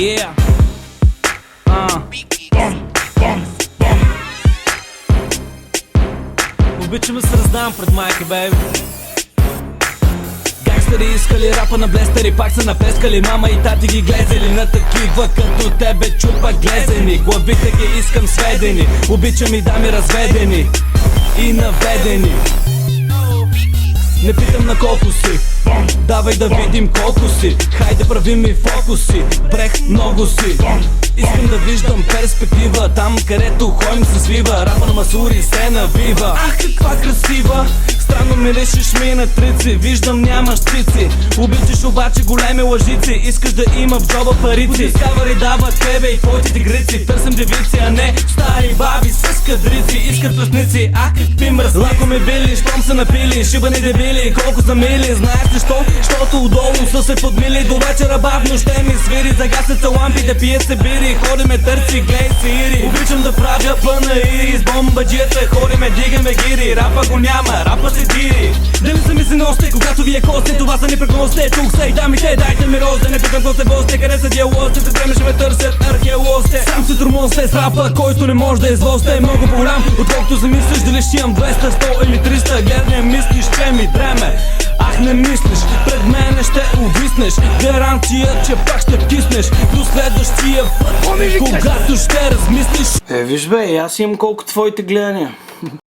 Yeah. Обичаме се раздавам пред майка, бейби. Гангстери искали рапа на блестери, пак са напескали мама и тати ги глезели. На такива като тебе чупа глезени, главите ги искам сведени. Обичам и дами разведени и наведени. Не питам на колко си, давай да видим колко си. Хайде прави ми фокуси, брех много си. Искам да виждам перспектива, там където хойм се свива. Рапа на масури се навива. Ах, каква красива! Странно миришеш ми на трици, виждам нямаш цици. Обичаш обаче големи лъжици, искаш да има в джоба парици. Дискавъри дава тебе и твоите тигрици. Търсим девици, а не стари баби с кадрици. Искат плесници, ах какви мръсни. Лако ме били, щом са напили, шибани дебили, колко са мили. Знаеш защо? Щото отдолу са се подмили. До вечера бавно ще ми свири, загасят се лампите, пият се бири. Ходиме търци, глей си ири. Обичам да правя пъна ири, с бомбаджията ходиме, дигаме гири. Рапа го няма, рапа се дири. Дали са ми се носите, когато ви е косте, това са ни прекосте. Тук са и дамите, дайте ми роз, да не питам какво се возте. Къде са диалозите, след време ще ме търсят археолозите. Сам се тормозте с рапа, който не може да извозте. Много по-голям, отколкото замислиш. Дали ще имам 200, 100 или 300. Гледне мислиш, че ми дреме. Ах, не мислиш, пред мене ще увиснеш. Гаранция, че пак ще киснеш до следващия път, когато ще размислиш. Виж бе, аз имам колко твоите гледания.